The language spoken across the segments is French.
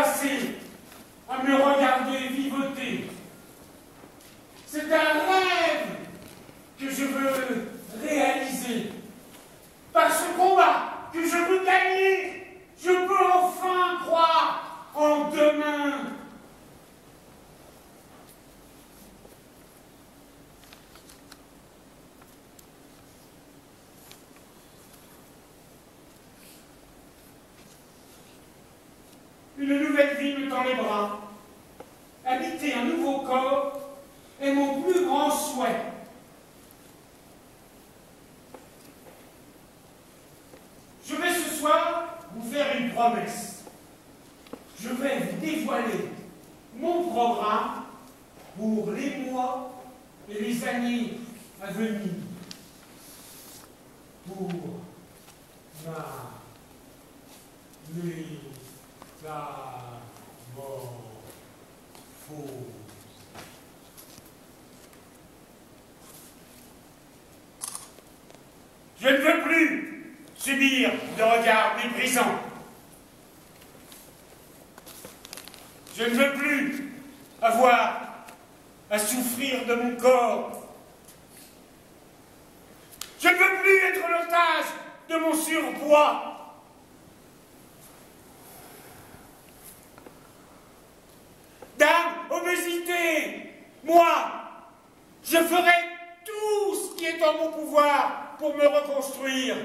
passer à me regarder vivoter. C'est un rêve que je veux réaliser. Par ce combat que je veux gagner, je peux enfin croire en demain. Une nouvelle vie me tend les bras. Habiter un nouveau corps est mon plus grand souhait. Je vais ce soir vous faire une promesse. Je vais vous dévoiler mon programme pour les mois et les années à venir. Pour ma métamorphose. Je ne veux plus subir de regards méprisants. Je ne veux plus avoir à souffrir de mon corps. Je ne veux plus être l'otage de mon surpoids. Dame, obésité, moi, je ferai tout ce qui est en mon pouvoir pour me reconstruire.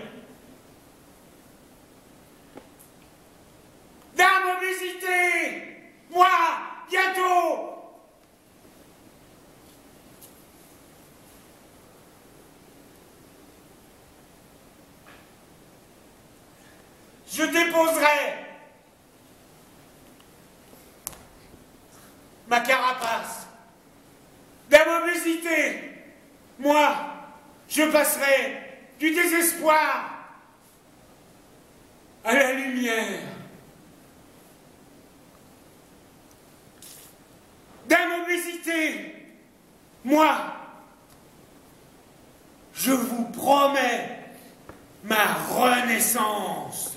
Dame, obésité, moi, bientôt. Je déposerai ma carapace. Dame, obésité, moi, je passerai du désespoir à la lumière. Dame, obésité, moi, je vous promets ma renaissance.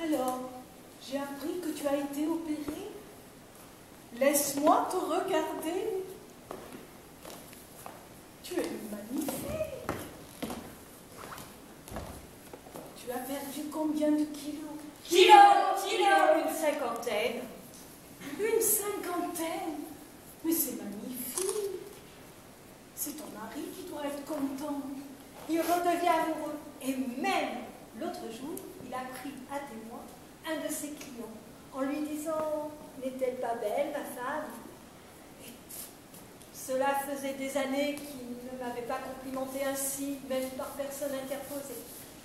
Alors, j'ai appris que tu as été opérée. Laisse-moi te regarder. Tu es magnifique. Tu as perdu combien de kilos? Une cinquantaine. Une cinquantaine? Mais c'est magnifique. C'est ton mari qui doit être content. Il redevient amoureux. Et même l'autre jour, il a pris à témoin un de ses clients en lui disant « N'est-elle pas belle, ma femme ?» Et cela faisait des années qu'il ne m'avait pas complimenté ainsi, même par personne interposée.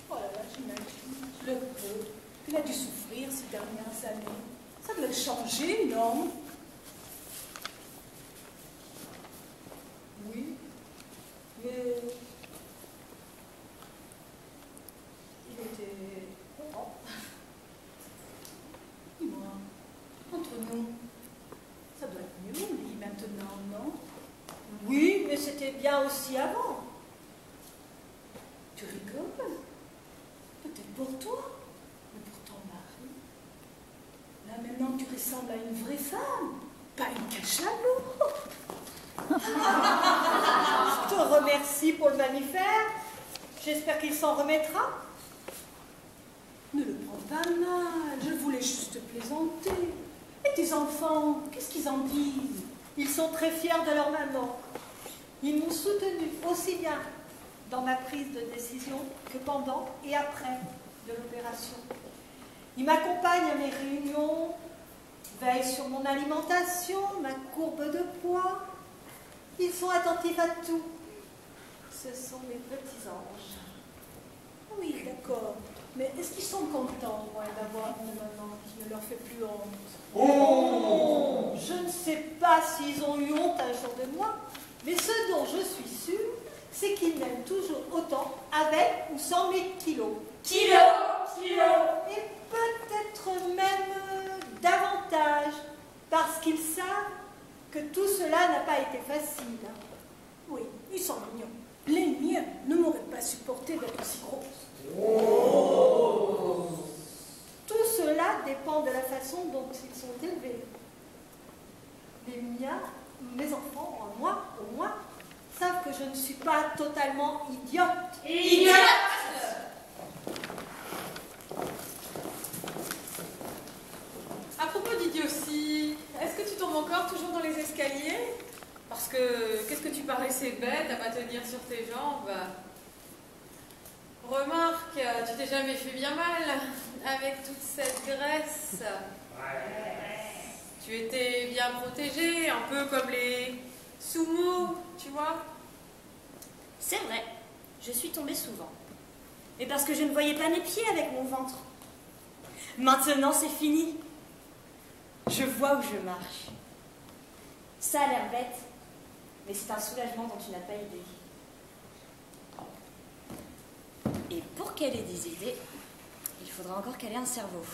Oh là là, j'imagine, je le peux. Il a dû souffrir ces dernières années. Ça doit le changer, non? Oui, mais il était content. Dis-moi, entre nous, ça doit être mieux, lui, maintenant, non? Oui, mais c'était bien aussi avant. Tu rigoles? Peut-être pour toi, mais pour ton mari. Là, maintenant, tu ressembles à une vraie femme, pas une cachalot. Je te remercie pour le mammifère. J'espère qu'il s'en remettra. Ne le prends pas mal, je voulais juste te plaisanter. Et tes enfants, qu'est-ce qu'ils en disent? Ils sont très fiers de leur maman. Ils m'ont soutenue aussi bien dans ma prise de décision que pendant et après de l'opération. Ils m'accompagnent à mes réunions, veillent sur mon alimentation, ma courbe de poids. Ils sont attentifs à tout. Ce sont mes petits anges. corps. Mais est-ce qu'ils sont contents, moi, d'avoir une maman qui ne leur fait plus honte? Oh! Je ne sais pas s'ils ont eu honte un jour de moi, mais ce dont je suis sûre, c'est qu'ils m'aiment toujours autant, avec ou sans mes kilos. Kilos! Et peut-être même davantage, parce qu'ils savent que tout cela n'a pas été facile. Oui, ils sont mignons. Les miens ne m'auraient pas supporté d'être si grosses. Oh! Tout cela dépend de la façon dont ils sont élevés. Les miens, mes enfants, moi, au moins, savent que je ne suis pas totalement idiote. Idiote! À propos d'idiotie, est-ce que tu tombes encore toujours dans les escaliers? Parce que, qu'est-ce que tu paraissais bête à pas tenir sur tes jambes? Remarque, tu t'es jamais fait bien mal avec toute cette graisse. Tu étais bien protégée, un peu comme les sumo, tu vois? C'est vrai, je suis tombée souvent. Mais parce que je ne voyais pas mes pieds avec mon ventre. Maintenant, c'est fini. Je vois où je marche. Ça a l'air bête, mais c'est un soulagement dont tu n'as pas idée. Et pour qu'elle ait des idées, il faudra encore qu'elle ait un cerveau.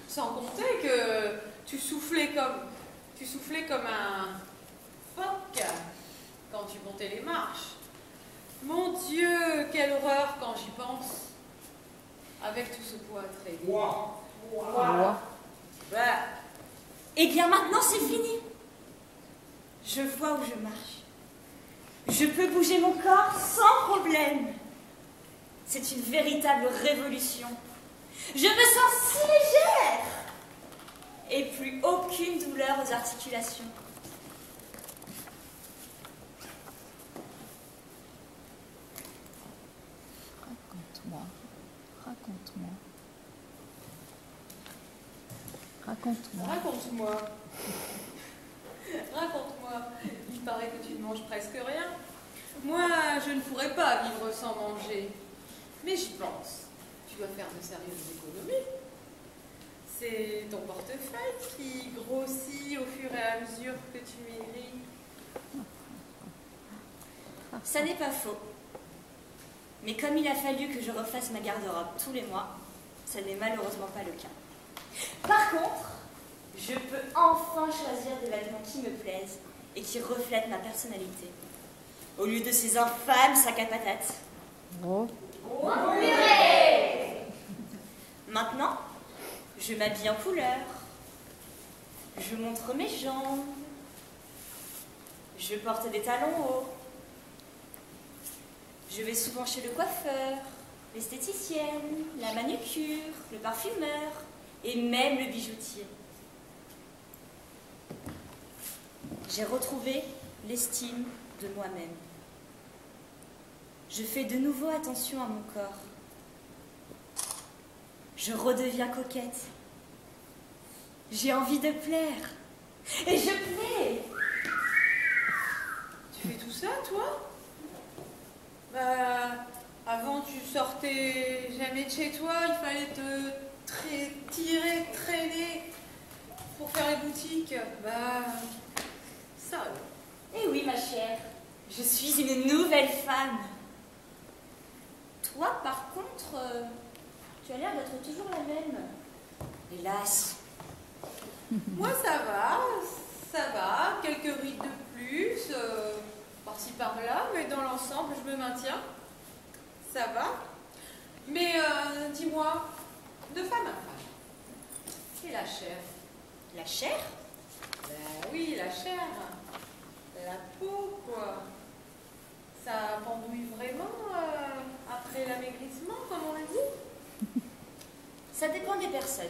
Sans compter que tu soufflais comme un phoque quand tu montais les marches. Mon Dieu, quelle horreur quand j'y pense. Avec tout ce poids très lourd. Bah. Eh bien maintenant, c'est fini. Je vois où je marche. Je peux bouger mon corps sans problème. C'est une véritable révolution. Je me sens si légère. Et plus aucune douleur aux articulations. Raconte-moi. Raconte-moi. Il paraît que tu ne manges presque rien. Moi, je ne pourrais pas vivre sans manger. Mais j'y pense. Tu dois faire de sérieuses économies. C'est ton portefeuille qui grossit au fur et à mesure que tu maigris. Ça n'est pas faux. Mais comme il a fallu que je refasse ma garde-robe tous les mois, ça n'est malheureusement pas le cas. Par contre, je peux enfin choisir des vêtements qui me plaisent et qui reflètent ma personnalité. Au lieu de ces infâmes sacs à patates. Maintenant, je m'habille en couleur. Je montre mes jambes. Je porte des talons hauts. Je vais souvent chez le coiffeur, l'esthéticienne, la manucure, le parfumeur et même le bijoutier. J'ai retrouvé l'estime de moi-même. Je fais de nouveau attention à mon corps. Je redeviens coquette. J'ai envie de plaire. Et je plais. Tu fais tout ça, toi? Bah, avant tu sortais jamais de chez toi, il fallait te tirer, traîner pour faire les boutiques. Bah, ça alors. Eh oui, ma chère, je suis une nouvelle femme. Toi, par contre, tu as l'air d'être toujours la même. Hélas. Moi, ça va, quelques rides de plus, par-ci par-là, mais dans l'ensemble, je me maintiens. Ça va. Mais dis-moi, de femme à femme, et la chair? La chair? Ben oui, la chair. La peau, quoi. Ça pendouille vraiment après l'amaigrissement, comme on le dit? Ça dépend des personnes.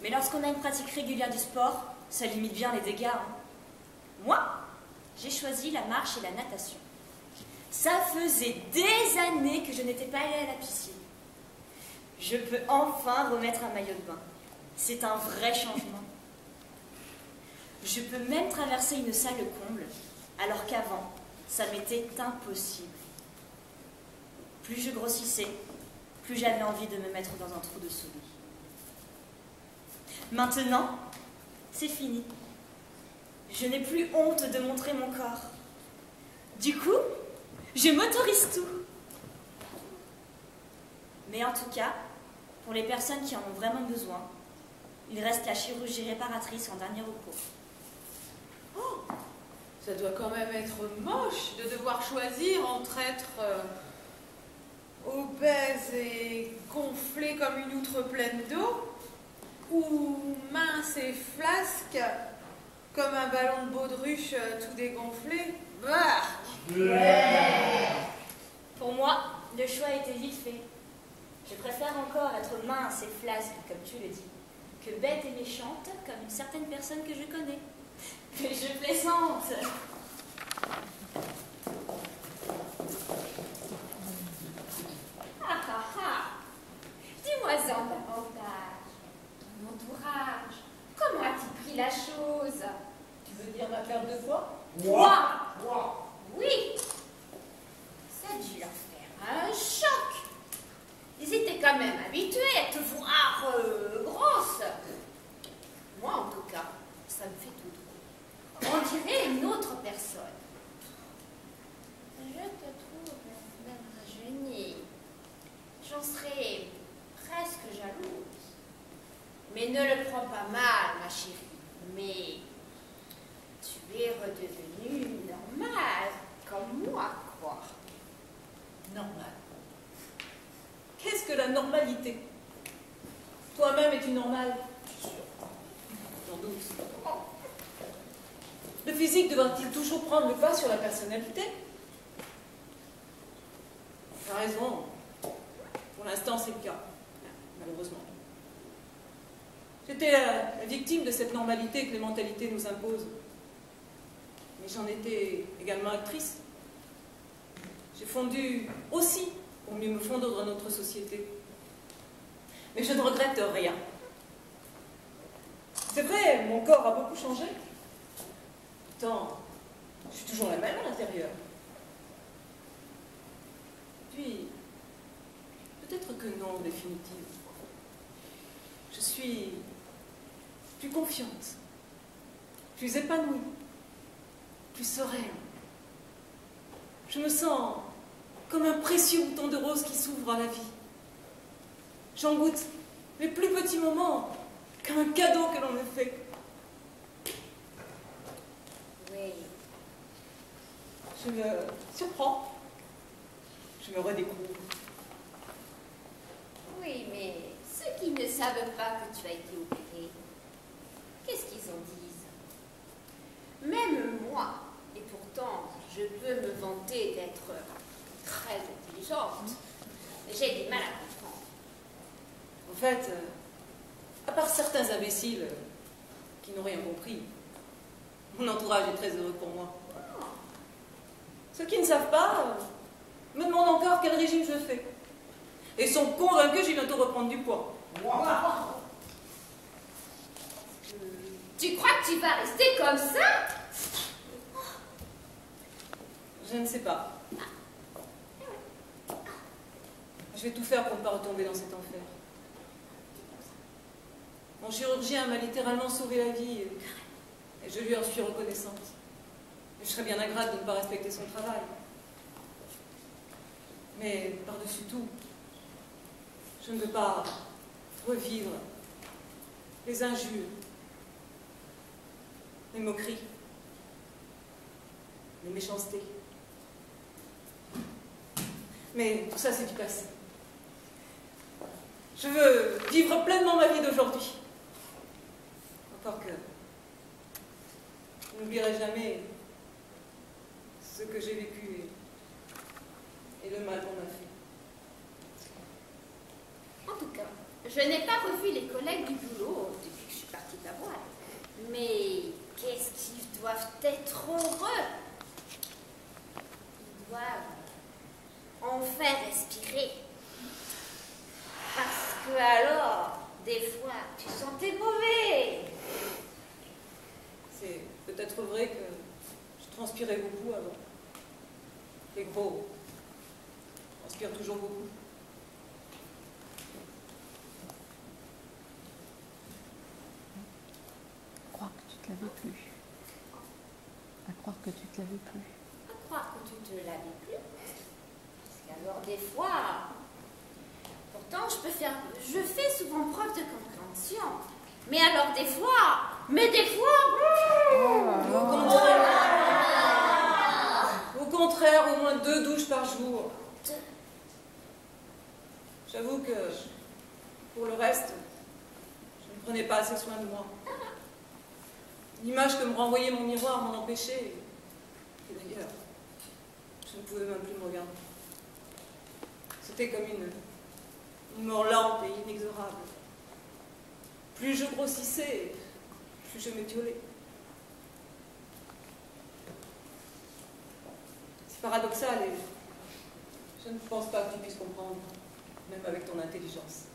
Mais lorsqu'on a une pratique régulière du sport, ça limite bien les dégâts. Hein. Moi, j'ai choisi la marche et la natation. Ça faisait des années que je n'étais pas allée à la piscine. Je peux enfin remettre un maillot de bain. C'est un vrai changement. Je peux même traverser une salle comble, alors qu'avant, ça m'était impossible. Plus je grossissais, plus j'avais envie de me mettre dans un trou de souris. Maintenant, c'est fini. Je n'ai plus honte de montrer mon corps. Du coup, je m'autorise tout. Mais en tout cas, pour les personnes qui en ont vraiment besoin, il reste la chirurgie réparatrice en dernier recours. Oh, ça doit quand même être moche de devoir choisir entre être obèse et gonflée comme une outre pleine d'eau, ou mince et flasque comme un ballon de baudruche tout dégonflé. Bah. Pour moi, le choix était vite fait. Je préfère encore être mince et flasque, comme tu le dis, que bête et méchante, comme une certaine personne que je connais. Mais je plaisante. Ah ah ah. Dis-moi-en davantage. Ton entourage, comment a-t-il pris la chose? Tu veux dire ma perte de poids? Moi? Oui. Ça a dû leur faire un choc. Ils étaient quand même habitués à te voir grosse. Moi, en tout cas, ça me fait tout drôle. On dirait une autre personne. Je te trouve même rajeunie. J'en serais presque jalouse. Mais ne le prends pas mal, ma chérie. Mais tu es redevenue normale, comme moi, quoi. Normal. Qu'est-ce que la normalité? Toi-même es-tu normale? J'en doute. Le physique devra-t-il toujours prendre le pas sur la personnalité? Tu as raison. Pour l'instant, c'est le cas. Malheureusement. J'étais la victime de cette normalité que les mentalités nous imposent. Mais j'en étais également actrice. J'ai fondu aussi pour mieux me fondre dans notre société. Mais je ne regrette rien. C'est vrai, mon corps a beaucoup changé. Pourtant, je suis toujours la même à l'intérieur. Puis, peut-être que non, en définitive. Je suis plus confiante, plus épanouie, plus sereine. Je me sens comme un précieux bouton de rose qui s'ouvre à la vie. J'en goûte les plus petits moments comme un cadeau que l'on me fait. Oui. Je me surprends. Je me redécouvre. Oui, mais ceux qui ne savent pas que tu as été opérée, qu'est-ce qu'ils en disent? Même moi, et pourtant je peux me vanter d'être très intelligente, j'ai du mal à comprendre. En fait, à part certains imbéciles qui n'ont rien compris, mon entourage est très heureux pour moi. Ceux qui ne savent pas me demandent encore quel régime je fais. Et sont convaincus que je vais bientôt reprendre du poids. Tu crois que tu vas rester comme ça? Je ne sais pas. Je vais tout faire pour ne pas retomber dans cet enfer. Mon chirurgien m'a littéralement sauvé la vie et je lui en suis reconnaissante. Et je serais bien ingrate de ne pas respecter son travail. Mais par-dessus tout, je ne veux pas revivre les injures, les moqueries, les méchancetés. Mais tout ça, c'est du passé. Je veux vivre pleinement ma vie d'aujourd'hui. Encore que je n'oublierai jamais ce que j'ai vécu et le mal qu'on m'a fait. En tout cas, je n'ai pas revu les collègues du boulot depuis que je suis partie de la voile. Mais qu'est-ce qu'ils doivent être heureux? Ils doivent enfin respirer. Parce que alors, des fois, tu sentais mauvais. C'est peut-être vrai que je transpirais beaucoup avant. T'es gros. Transpire toujours beaucoup. À croire que tu te lavais plus. À croire que tu te lavais plus. À croire que tu te lavais plus. Parce qu'alors des fois, pourtant je fais souvent preuve de compréhension. Mais alors des fois, Au contraire, au moins 2 douches par jour. J'avoue que, pour le reste, je ne prenais pas assez soin de moi. L'image que me renvoyait mon miroir m'en empêchait. Et d'ailleurs, je ne pouvais même plus me regarder. C'était comme une mort lente et inexorable. Plus je grossissais, plus je m'étiolais. C'est paradoxal et je ne pense pas que tu puisses comprendre, même avec ton intelligence.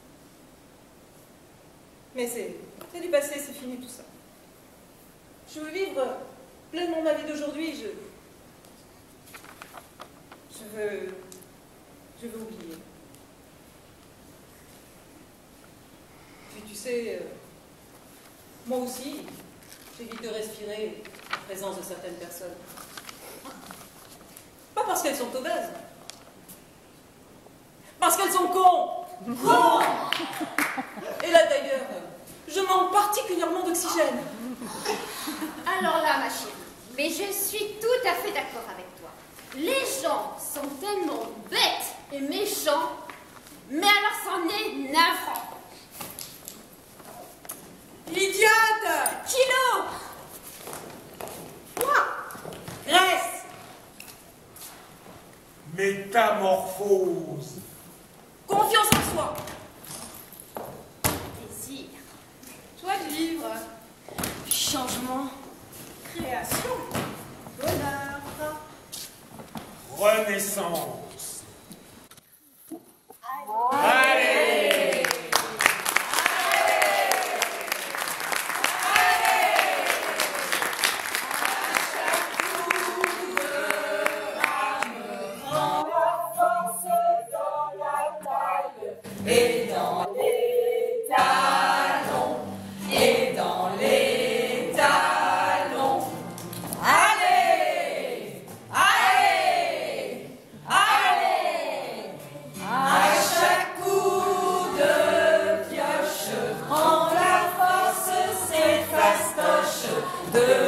Mais c'est du passé, c'est fini tout ça. Je veux vivre pleinement ma vie d'aujourd'hui. Je veux oublier. Puis tu sais, moi aussi, j'évite de respirer en présence de certaines personnes. Pas parce qu'elles sont obèses. Parce qu'elles sont cons. Cons. Et là d'ailleurs, je manque particulièrement d'oxygène. Alors là, ma chérie, mais je suis tout à fait d'accord avec toi. Les gens sont tellement bêtes et méchants, mais alors c'en est navrant. Idiote! Kilo! Quoi? Graisse! Métamorphose. Confiance en soi! Désir. Joie de vivre. Changement. Création. Bonheur. Renaissance. Allez! De